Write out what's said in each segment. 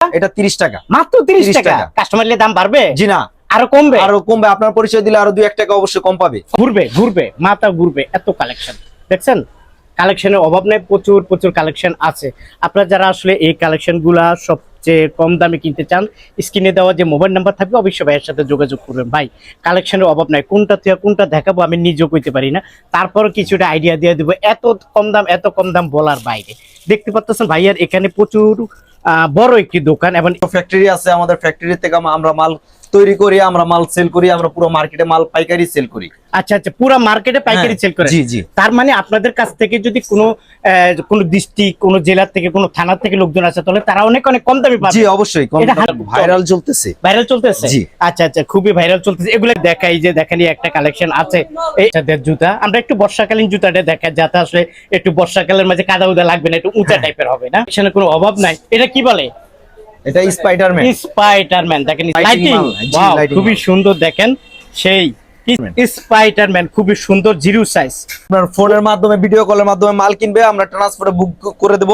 এটা 30 টাকা, মাত্র 30 টাকা। কাস্টমারলে দাম বাড়বে? জি না, আরো কমবে। আপনার পরিচয় দিলে আরো 2-1 টাকা অবশ্যই কম পাবে। ঘুরবে মাথা ঘুরবে, এত কালেকশন দেখছেন। কালেকশনের অভাব নেই, প্রচুর কালেকশন আছে। আপনারা যারা আসলে এই কালেকশন গুলা সবচেয়ে কম দামে কিনতে চান, স্ক্রিনে দেওয়া যে মোবাইল নাম্বার থাকবে অবশ্যই ভাইয়ের সাথে যোগাযোগ করবেন। ভাই কালেকশনের অভাব নাই, কোনটা থেকে কোনটা দেখাবো আমি নিজেও কইতে পারি না, তারপর কিছুটা আইডিয়া দিয়ে দিব। এত কম দাম বলার বাইরে। দেখতে পাচ্ছেন ভাইয়ার এখানে প্রচুর বড় একটি দোকান এবং ফ্যাক্টরি আছে। আমাদের ফ্যাক্টরি থেকে আমরা মাল তৈরি করি, আমরা মাল সেল করি, আমরা পুরো মার্কেটে মাল পাইকারি সেল করি। আচ্ছা, পুরো মার্কেটে পাইকারি সেল করে? জি। তার মানে আপনাদের কাছ থেকে যদি কোনো ডিস্ট্রিক্ট, কোনো জেলার থেকে, কোনো থানা থেকে লোকজন আসে, তাহলে তারা অনেক কম দামে পাবে। জি অবশ্যই, ভাইরাল চলতেছে। জি আচ্ছা, খুবই ভাইরাল চলতেছে। এগুলো দেখাই যে দেখেনি একটা কালেকশন আছে এই জুতা। আমরা একটু বর্ষাকালীন জুতাটা দেখাই, যাতে আসলে একটু বর্ষাকালের মাঝে কাদা উদা লাগবে না, একটু উঁচা টাইপের হবে না, সেখানে কোনো অভাব নাই। এটা কি বলে? এটা স্পাইডারম্যান দেখেন, লাইটিং খুবই সুন্দর দেখেন, সেই স্পাইডারম্যান খুবই সুন্দর, জিরো সাইজ। আপনার ফোনের মাধ্যমে, ভিডিও কলের মাধ্যমে মাল কিনবে, আমরা ট্রান্সফারে বুক করে দেব।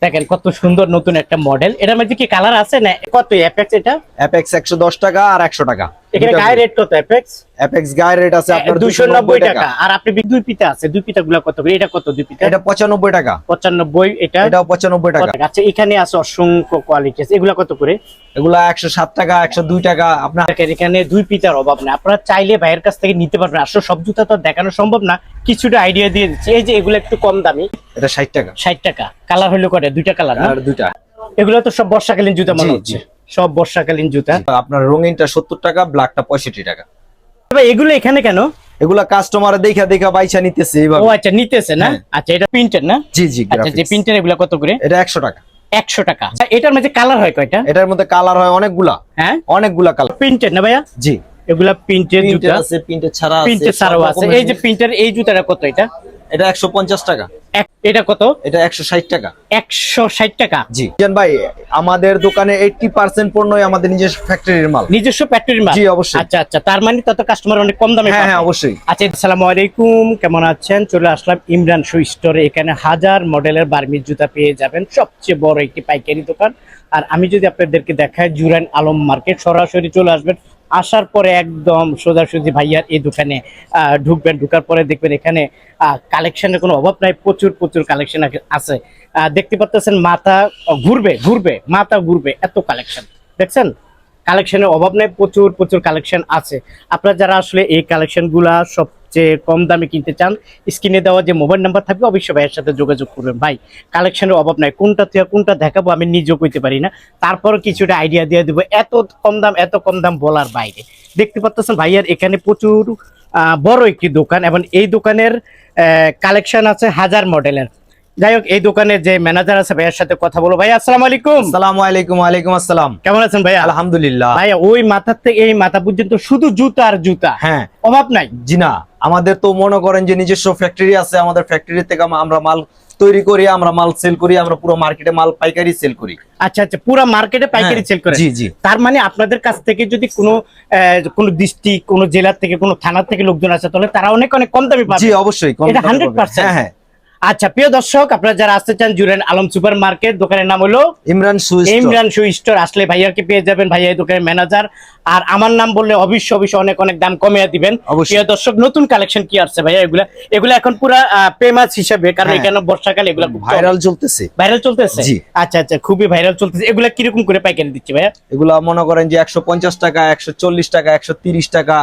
দেখেন কত সুন্দর নতুন একটা মডেল। এটার মধ্যে কি কালার আছে না? কত অ্যাপেক্স? এটা অ্যাপেক্স 110 টাকা আর 100 টাকা। এখানে গায়ের রেট কত? অ্যাপেক্স গায়ের রেট আছে আপনার 290 টাকা। আর আপনি দুই পিতা আছে, দুই পিতাগুলো কত করে? এটা কত দুই পিতা? এটা 95 টাকা। 95। এটাও 95 টাকা। আচ্ছা, এখানে আছে অসংখ্য কোয়ালিটি আছে। এগুলা কত করে? এগুলা 107 টাকা, 102 টাকা। আপনার এখানে দুই পিতার অভাব না, আপনারা চাইলে ভাইয়ের কাছ থেকে নিতে পারবেন। আসলে সব জুতা তো দেখানো সম্ভব না, কিছুটা আইডিয়া দিয়ে দিচ্ছি। এই যে এগুলো একটু কম দামি, এটা 60 টাকা। 60 টাকা। কালার হলো কয়টা? দুইটা কালার আর দুইটা। এগুলো তো সব বর্ষাকালীন জুতা মনে হচ্ছে, সব বর্ষাকালীন জুতা। আপনার রঙিনটা 70 টাকা, ব্ল্যাকটা 65 টাকা। এগুলো এখানে কেন? এগুলা কাস্টমার দেখা বাইচা নিতেছে এইভাবে। ও আচ্ছা, নিতেছে না? আচ্ছা, এটা প্রিন্টেড না? জি। আচ্ছা, যে প্রিন্টেড এগুলো কত করে? এটা 100 টাকা। 100 টাকা। আচ্ছা, এটার মধ্যে কালার হয় কয়টা? এটার মধ্যে কালার হয় অনেকগুলা। হ্যাঁ, অনেকগুলা কালার। প্রিন্টেড না ভাইয়া? জি, এগুলা প্রিন্টেড জুতা আছে, প্রিন্টেড ছাড়া আছে, প্রিন্টেড ছাড়াও আছে। এই যে প্রিন্টের এই জুতাটা কত? এটা 150 টাকা। এটা কত? এটা 160 টাকা। 160 টাকা। জি ভাই, আমাদের দোকানে 80% পণ্যই আমাদের নিজস্ব ফ্যাক্টরির মাল। নিজস্ব ফ্যাক্টরির মাল? জি অবশ্যই। আচ্ছা, তার মানে তত কাস্টমার অনেক কম দামে পাবে। হ্যাঁ অবশ্যই। আচ্ছা, আসসালামু আলাইকুম, কেমন আছেন? চলে আসলাম ইমরান শু স্টোরে। এখানে হাজার মডেলের বার্মিজ জুতা পেয়ে যাবেন, সবচেয়ে বড় একটি পাইকারি দোকান। আর আমি যদি আপনাদেরকে দেখাই, জুরাইন আলম মার্কেট, সরাসরি চলে আসবেন। আসার পরে একদম সোজাসুজি ভাইয়ার এই দোকানে ঢুকবেন। ঢুকার পরে দেখবেন এখানে কালেকশনের কোনো অভাব নাই, প্রচুর কালেকশন আছে। দেখতে পাচ্ছেন মাথা ঘুরবে, এত কালেকশন দেখছেন। কালেকশনের অভাব নেই, প্রচুর কালেকশন আছে। আপনারা যারা আসলে এই কালেকশন গুলা সবচেয়ে কম দামে কিনতে চান, স্ক্রিনে দেওয়া যে মোবাইল নাম্বার থাকবে অবশ্যই ভাইয়ের সাথে যোগাযোগ করবেন। ভাই কালেকশনের অভাব নাই, কোনটা থেকে কোনটা দেখাবো আমি নিজেও কইতে পারি না, তারপর কিছুটা আইডিয়া দিয়ে দিব। এত কম দাম বলার বাইরে। দেখতে পাচ্ছেন ভাইয়ার এখানে প্রচুর বড় একটি দোকান এবং এই দোকানের কালেকশন আছে হাজার মডেলের। যাই হোক, এই দোকানের যে ম্যানেজার আছে ভাইয়ের সাথে কথা বলবো। ভাই আসসালামু আলাইকুম। আসসালামু আলাইকুম। ওয়ালাইকুম আসসালাম। কেমন আছেন ভাইয়া? আলহামদুলিল্লাহ। ভাইয়া ওই মাথার থেকে এই মাথা পর্যন্ত শুধু জুতা আর জুতা, হ্যাঁ, অভাব নাই? জি না, আমাদের তো মনে করেন যে নিজস্ব ফ্যাক্টরি আছে। আমাদের ফ্যাক্টরি থেকে আমরা মাল তৈরি করি, আমরা মাল সেল করি, আমরা পুরো মার্কেটে মাল পাইকারি সেল করি। আচ্ছা, পুরো মার্কেটে পাইকারি সেল করে? জি। তার মানে আপনাদের কাছ থেকে যদি কোনো ডিস্ট্রিক্ট, কোনো জেলার থেকে, কোনো থানা থেকে লোকজন আসে, তাহলে তারা অনেক কম দামে পাবে? জি অবশ্যই, এটা 100%। হ্যাঁ। আচ্ছা, প্রিয় দর্শক, আপনারা যারা আসতে চান, জুরাইন আলম সুপার মার্কেট, দোকানের নাম হলো ইমরান শু স্টোর। আসলে ভাইয়াকে পেয়ে যাবেন, ভাইয়া এই দোকানের ম্যানেজার। আর আমার নাম বললে অবশ্যই অনেক দাম কমিয়ে দিবেন। প্রিয় দর্শক, নতুন কালেকশন কি আসছে ভাইয়া? এগুলা এখন পুরা ফেমাস হিসেবে, কারণ এখানে বর্ষাকালে এগুলা ভাইরাল চলতেছে। জি আচ্ছা, খুবই ভাইরাল চলতেছে। এগুলা কিরকম করে পাইকারি দিচ্ছে ভাইয়া? এগুলা মনে করেন যে 150 টাকা, 140 টাকা, 130 টাকা।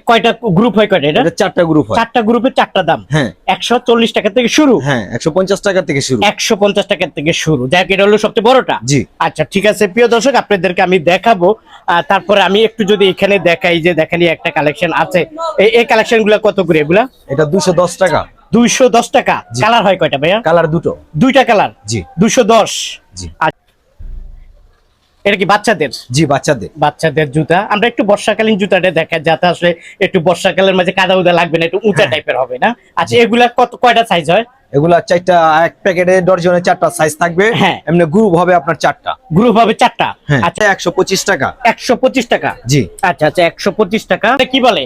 কয়টা গ্রুপ হয়? কয়টা? এটা 4টা গ্রুপ হয়। 4টা গ্রুপের 4টা দাম। হ্যাঁ, 140 টাকা থেকে শুরু। হ্যাঁ, 150 টাকা থেকে শুরু। 150 টাকা থেকে শুরু। যাক, এটা হলো সবচেয়ে বড়টা। জি আচ্ছা, ঠিক আছে। প্রিয় দর্শক, আপনাদেরকে আমি দেখাবো। তারপরে আমি একটু যদি এখানে দেখাই যে দেখেন একটা কালেকশন আছে। এই কালেকশন গুলা কত করে? এগুলা এটা 210 টাকা। 210 টাকা। কালার হয় কয়টা ভাইয়া? কালার দুইটা কালার। জি। 210। জি। এটা কি বাচ্চাদের? জি, বাচ্চাদের জুতা। আমরা একটু বর্ষাকালীন জুতাটা দেখা, যাতে আসলে একটু বর্ষাকালের মাঝে কাদা উদা লাগবে না, একটু উঁচা টাইপের হবে না? আচ্ছা, এগুলা কয়টা সাইজ হয়? এগুলা 4টা, এক প্যাকেটে ডজনে 4টা সাইজ থাকবে। হ্যাঁ, এমনি গ্রুপ হবে আপনার 4টা। গ্রুপ হবে 4টা। আচ্ছা, 125 টাকা। 125 টাকা। জি। আচ্ছা, 125 টাকা। কি বলে?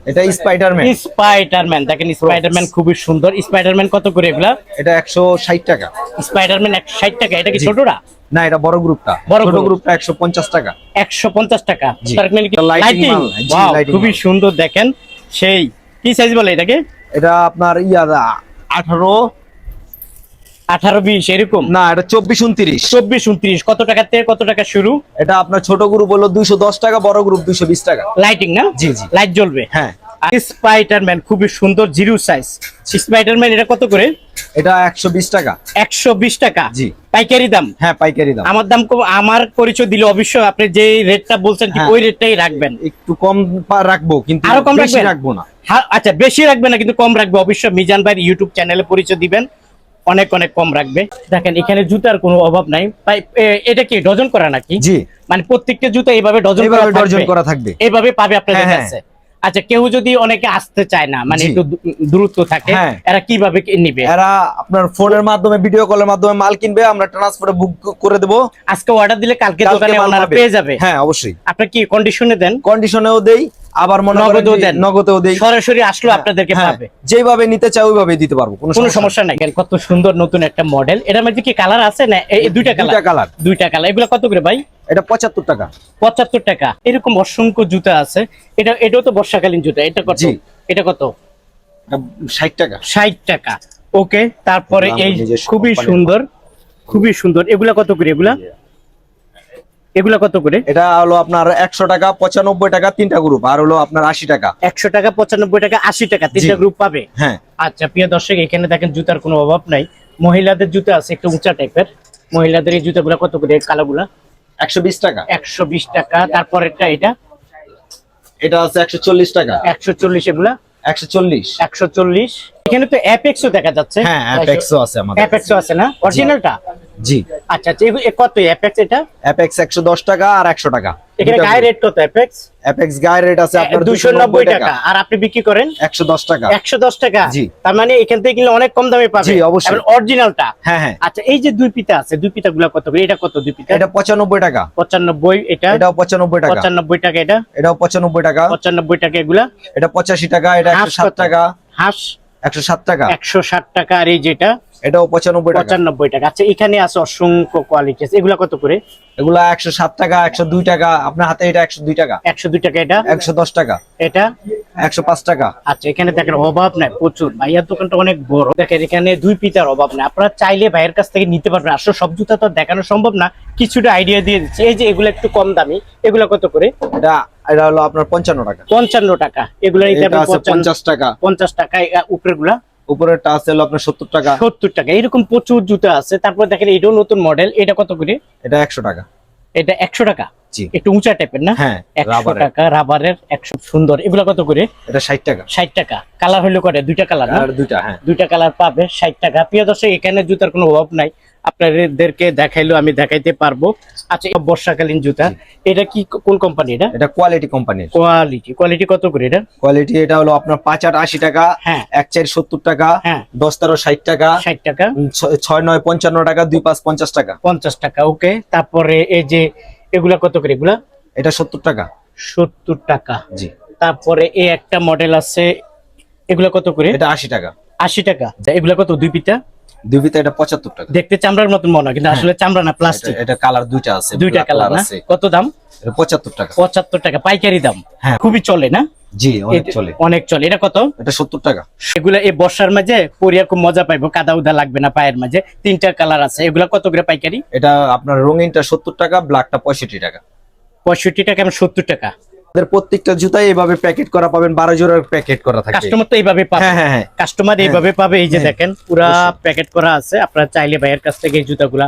এটা স্পাইডারম্যান দেখেন, স্পাইডারম্যান খুবই সুন্দর। স্পাইডারম্যান কত করে এগুলা? এটা 160 টাকা। স্পাইডারম্যান 160 টাকা। এটা কি ছোটরা? না, এটা বড় গ্রুপটা। বড় ছোট group। গ্রুপটা 150 টাকা। 150 টাকা। জি। তার মানে কি এটা lighting লাইটিং? মাল। জি, ওয়াও, lighting খুবই মাল। সুন্দর দেখেন। সেই কি সাইজ বলে এটাকে? এটা আপনার 18, 18-20 এরকম? না এটা 24-29। 24-29। কত টাকা থেকে কত টাকা শুরু? এটা আপনার ছোট গ্রুপ হলো 210 টাকা, বড় গ্রুপ 220 টাকা। লাইটিং না? জি, জি। লাইট জ্বলবে। হ্যাঁ। স্পাইডারম্যান খুবই সুন্দর, জিরো সাইজ স্পাইডারম্যান। এটা কত করে? এটা 120 টাকা। 120 টাকা। জি। পাইকারি দাম? হ্যাঁ, পাইকারি দাম। আমার দাম কম, আমার পরিচয় দিলে অবশ্যই আপনি যে রেটটা বলছেন ঠিক হ্যাঁ। ওই রেটটাই রাখবেন। একটু কম রাখবো, কিন্তু আরো কম বেশি রাখবেন? রাখবো না। হ্যাঁ, আচ্ছা, বেশি রাখবে না কিন্তু কম রাখবে অবশ্যই। মিজান ভাই ইউটিউব চ্যানেলে পরিচয় দিবেন, অনেক অনেক কম রাখবে। দেখেন এখানে জুতার কোনো অভাব নাই। এটা কি ডজন করা নাকি? জি, মানে প্রত্যেকটা জুতা এইভাবে ডজন করা এইভাবে ডজন থাকবে? করা থাকবে। এইভাবে পাবে আপনাদের হ্যাঁ, কাছে? আচ্ছা, কেউ যদি অনেকে আসতে চায় না, মানে জি। একটু দূরত্ব থাকে, হ্যাঁ। এরা কিভাবে নিবে? এরা আপনার ফোনের মাধ্যমে, ভিডিও কলের মাধ্যমে মাল কিনবে, আমরা ট্রান্সপোর্টে বুক করে দেবো। আজকে অর্ডার দিলে কালকে কালকে দোকানে মাল ওনারা পাবে। পেয়ে যাবে? হ্যাঁ, অবশ্যই। আপনি কি কন্ডিশনে দেন? কন্ডিশনেও দেই, আবার মনে করেন নগদেও যে দেন? নগদেও দেই। সরাসরি আসলো আপনাদেরকে হ্যাঁ, পাবে? যেভাবে নিতে চাই ওইভাবে দিতে পারবো, কোনো কোনো সমস্যা নাই। কত সুন্দর নতুন একটা মডেল। এটার মধ্যে কি কালার আছে না? এই দুইটা দুইটা কালার। দুইটা কালার। এগুলো কত করে ভাই? এটা 75 টাকা। 75 টাকা। এরকম অসংখ্য জুতা আছে। এটাও তো বর্ষাকালীন জুতা। এটা কত? জি। এটা কত? এটা 60 টাকা। 60 টাকা। ওকে। তারপরে এগুলো এই আমাদের নিজস্ব খুবই কোম্পানির সুন্দর, খুবই সুন্দর। এগুলা কত করে? এগুলা কত করে? এটা হলো আপনার 100 টাকা, 95 টাকা, তিনটা গ্রুপ, আর হলো আপনার 80 টাকা। 100 টাকা, 95 টাকা, 80 টাকা, তিনটা জি। গ্রুপ পাবে। হ্যাঁ। আচ্ছা প্রিয় দর্শক, এখানে দেখেন জুতার কোনো অভাব নাই। মহিলাদের জুতা আছে একটু উঁচা টাইপের। মহিলাদের এই জুতাগুলা কত করে? কালাগুলা 120 টাকা। 120 টাকা। তারপরেরটা এটা এটা আছে 140 টাকা। 140। এগুলা 140। 140। এখানে তো অ্যাপেক্সও দেখা যাচ্ছে। হ্যাঁ, অ্যাপেক্সও আছে আমাদের। অ্যাপেক্সও আছে না? অরিজিনালটা? জি। আচ্ছা আচ্ছা, কত অ্যাপেক্স? এটা অ্যাপেক্স 110 টাকা আর 100 টাকা। এখানে গায়ে রেট কত? অ্যাপেক্স অ্যাপেক্স গায়ে রেট আছে আপনার 290 টাকা। আর আপনি বিক্রি করেন 110 টাকা। 110 টাকা। জি। তার মানে এখান থেকে কিনলে অনেক কম দামে পাবে। জি, অবশ্যই। অরিজিনালটা? হ্যাঁ, হ্যাঁ। আচ্ছা, এই যে দুই পিতা আছে, দুই পিতা গুলা কত করে? এটা কত দুই পিতা? এটা 95 টাকা। 95। এটা এটাও 95 টাকা। 95 টাকা। এটা এটাও 95 টাকা। 95 টাকা। এগুলা এটা 85 টাকা। এটা হাঁস 107 কত? টাকা। হাঁস 107 টাকা। 160 টাকা। আর এই যেটা এটাও 95 টাকা। 95 টাকা। আচ্ছা, এখানে আছে অসংখ্য কোয়ালিটি আছে। এগুলা কত করে? এগুলা 107 টাকা, 102 টাকা। আপনার হাতে এটা 102 টাকা। 102 টাকা। এটা 110 টাকা। এটা 105 টাকা। আচ্ছা, এখানে দেখেন অভাব নাই প্রচুর। ভাইয়ার দোকানটা অনেক বড়। দেখেন এখানে দুই পিতার অভাব নাই। আপনারা চাইলে ভাইয়ের কাছ থেকে নিতে পারবেন। আসলে সব জুতা তো আর দেখানো সম্ভব না, কিছুটা আইডিয়া দিয়ে দিচ্ছি। এই যে এগুলো একটু কম দামি, এগুলো কত করে? এটা এটা হলো আপনার 55 টাকা। 55 টাকা। এগুলো নিতে এটা আছে পারবেন 50 টাকা। 50 টাকা। উপরের গুলা উপরেরটা আছে হলো আপনার 70 টাকা। 70 টাকা। এরকম প্রচুর জুতা আছে। তারপর দেখেন এটাও নতুন মডেল। এটা কত করে? এটা 100 টাকা। এটা 100 টাকা। জি। একটু উঁচা টাইপের না? হ্যাঁ, 100 রাবারের। টাকা। রাবারের 100। সুন্দর। এগুলো কত করে? এটা 60 টাকা। 60 টাকা। কালার হলো কয়টা? দুইটা কালার না? আর দুইটা। হ্যাঁ। দুইটা কালার পাবে। 60 টাকা। প্রিয় দর্শক, এখানে জুতার কোনো অভাব নাই। আপনাদেরকে দেখাইলো, আমি দেখাইতে পারবো। আচ্ছা, বর্ষাকালীন জুতা। এটা কি কোন কোম্পানি? এটা এটা কোয়ালিটি কোম্পানির। কোয়ালিটি কত করে এটা? কোয়ালিটি এটা হলো আপনার 5 8 80 টাকা। হ্যাঁ। 1 4 70 টাকা। হ্যাঁ। 10 13 60 টাকা। 60 টাকা। 6 9 55 টাকা। 2 5 50 টাকা। 50 টাকা। ওকে। তারপরে এই যে এগুলা কত করে? এগুলা এটা 70 টাকা। 70 টাকা। জি। তারপরে এই একটা মডেল আছে, এগুলা কত করে? এটা 80 টাকা। 80 টাকা। এগুলা কত? দুই পিতা। দুই পিতা এটা 75 টাকা। দেখতে চামড়ার মতন মনে হয়, কিন্তু আসলে চামড়া না, প্লাস্টিক। এটা কালার দুইটা আছে। দুইটা black কালার না? আছে। কত দাম? এটা 75 টাকা। 75 টাকা। পাইকারি দাম। হ্যাঁ। খুবই চলে না? জি, অনেক চলে। অনেক চলে। এটা কত? এটা 70 টাকা। এগুলা এই বর্ষার মাঝে পরিয়া খুব মজা পাইবো, কাদা উদা লাগবে না পায়ের মাঝে। তিনটা কালার আছে। এগুলা কত করে পাইকারি? এটা আপনার রঙিনটা 70 টাকা, ব্ল্যাকটা 65 টাকা। 65 টাকা এবং 70 টাকা। আমাদের প্রত্যেকটা জুতাই এইভাবে প্যাকেট করা পাবেন, 12 জোড়ার প্যাকেট করা থাকবে। কাস্টমার তো এইভাবে পাবে। হ্যাঁ, হ্যাঁ, হ্যাঁ। কাস্টমার এইভাবে পাবে। এই যে হ্যাঁ। দেখেন পুরা প্যাকেট করা আছে। আপনারা চাইলে ভাইয়ের কাছ থেকে এই জুতাগুলা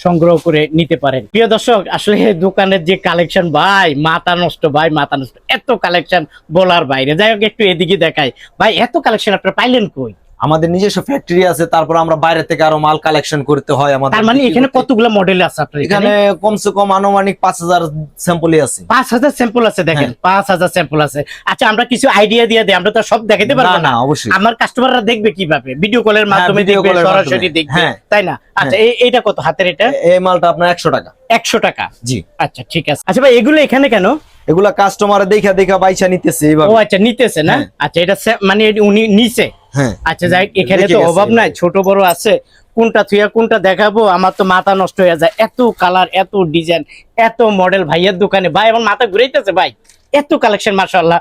সংগ্রহ করে নিতে পারেন। প্রিয় দর্শক, আসলে এই দোকানের যে কালেকশন ভাই, মাথা নষ্ট ভাই, মাথা নষ্ট। এত কালেকশন বলার বাইরে। যাই হোক, একটু এদিকে দেখাই ভাই, এত কালেকশন আপনারা পাইলেন কই? আমাদের নিজস্ব ফ্যাক্টরি আছে, তারপর আমরা বাইরে থেকে আরো মাল কালেকশন করতে হয় আমাদের। তার মানে এখানে কতগুলো মডেল আছে আপনার এখানে? এখানে কমসে কম আনুমানিক 5000 স্যাম্পলই আছে। 5000 স্যাম্পল আছে। দেখেন 5000 স্যাম্পল আছে। আচ্ছা, আমরা কিছু আইডিয়া দিয়ে দিই, আমরা তো সব দেখাতে পারবো না, না। অবশ্যই। আমার কাস্টমাররা দেখবে কিভাবে? ভিডিও কলের মাধ্যমে video দেখবে, call এর সরাসরি মাধ্যমে। দেখবে, হ্যাঁ। তাই না? আচ্ছা, এইটা কত হাতের? এটা এই মালটা আপনার 100 টাকা। 100 টাকা। জি। আচ্ছা, ঠিক আছে। আচ্ছা ভাই, এগুলো এখানে কেন? এগুলা কাস্টমার দেখা দেখা বাইচা নিতেছে ও এইভাবে। আচ্ছা, নিতেছে না? হ্যাঁ। আচ্ছা, এটা মানে উনি নিচে। হ্যাঁ। আচ্ছা, যাই, এখানে দেখে তো গেছে অভাব নাই, ছোট বড় আছে। কোনটা থুয়া কোনটা দেখাবো, আমার তো মাথা নষ্ট হয়ে যায়। এত কালার, এত ডিজাইন, এত মডেল ভাইয়ের দোকানে, ভাই আমার মাথা ঘুরাইতেছে ভাই, এত কালেকশন মাশাআল্লাহ।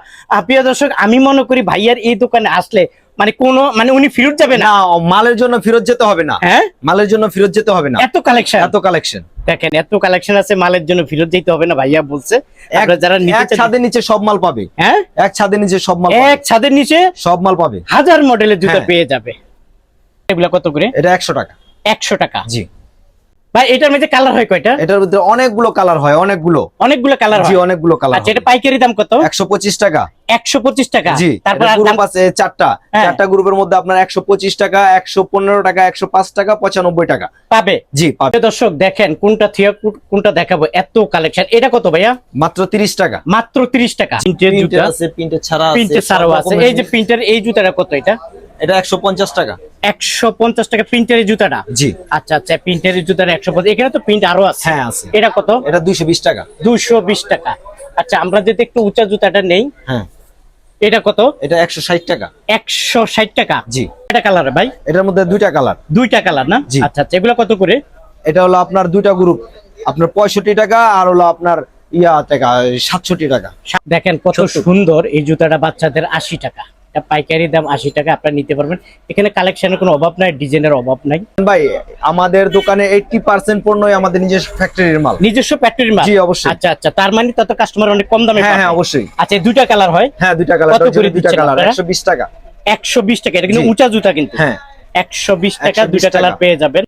প্রিয় দর্শক, আমি মনে করি ভাইয়ার এই দোকানে আসলে মানে কোনো মানে উনি ফেরত যাবে না। না, মালের জন্য ফেরত যেতে হবে না। হ্যাঁ, মালের জন্য ফেরত যেতে হবে না, এত কালেকশন, এত কালেকশন। দেখেন এত কালেকশন আছে, মালের জন্য ফেরত যেতে হবে না ভাইয়া বলছে। আপনারা যারা নিতে এক ছাদের নিচে সব মাল পাবে। হ্যাঁ, এক ছাদের নিচে সব মাল এক ছাদের নিচে সব মাল পাবে। হাজার মডেলের জুতা হ্যাঁ। পেয়ে যাবে। এগুলা কত করে? এটা 100 টাকা। 100 টাকা। জি ভাই এটার মধ্যে কালার হয় কয়টা? এটার ভিতরে অনেকগুলো কালার হয়, অনেকগুলো। অনেকগুলো কালার জি হয়। অনেকগুলো কালার। আচ্ছা, এটা পাইকারি দাম কত? 125 টাকা। 125 টাকা। জি, তারপর এটা আর গ্রুপ দাম আছে চারটা। হ্যাঁ। চারটা গ্রুপের মধ্যে আপনার 125 টাকা, 115 টাকা, 105 টাকা, 95 টাকা পাবে। জি পাবে। দর্শক দেখেন কোনটা থিয়া কোনটা দেখাবো, এত কালেকশন। এটা কত ভাইয়া? মাত্র 30 টাকা। মাত্র 30 টাকা। প্রিন্টের প্রিন্টের জুতা আছে, প্রিন্টের ছাড়া আছে, প্রিন্টের সব ছাড়াও আছে। রকমের এই যে প্রিন্টার, এই জুতাটা কত? এটা এটা 150 টাকা। 150 টাকা প্রিন্টারের জুতাটা। জি আচ্ছা আচ্ছা, প্রিন্টারের জুতাটা 150। এখানে তো প্রিন্ট আরো আছে। হ্যাঁ আছে। এটা কত? এটা 220 টাকা। 220 টাকা। আচ্ছা, আমরা যদি একটু উঁচা জুতাটা নেই, হ্যাঁ এটা কত? এটা 160 টাকা। 160 টাকা। জি। এটা কালার ভাই? এটার মধ্যে দুইটা কালার। দুইটা কালার না? জি। আচ্ছা আচ্ছা, এগুলো কত করে? এটা হলো আপনার দুইটা গ্রুপ, আপনার 65 টাকা, আর হলো আপনার টাকা 67 টাকা। দেখেন কত 70 সুন্দর এই জুতাটা, বাচ্চাদের 80 টাকা। এটা পাইকারি দাম 80 টাকা, আপনারা নিতে পারবেন। এখানে কালেকশনের কোনো অভাব নাই, ডিজাইনের অভাব নাই। ভাই আমাদের দোকানে 80% পণ্যই আমাদের নিজস্ব ফ্যাক্টরির মাল। নিজস্ব ফ্যাক্টরির মাল? জি অবশ্যই। আচ্ছা আচ্ছা, তার মানে তত কাস্টমার অনেক কম দামে হ্যাঁ পাবে। হ্যাঁ অবশ্যই। আচ্ছা, এই দুইটা কালার হয়? হ্যাঁ দুইটা কালার। কত করে দুইটা দিচ্ছেন কালার আপনারা? 120 টাকা। 120 টাকা। এটা কিন্তু জি। উঁচা জুতা কিন্তু। হ্যাঁ 120 টাকা 120 দুইটা কালার টাকা। পেয়ে যাবেন।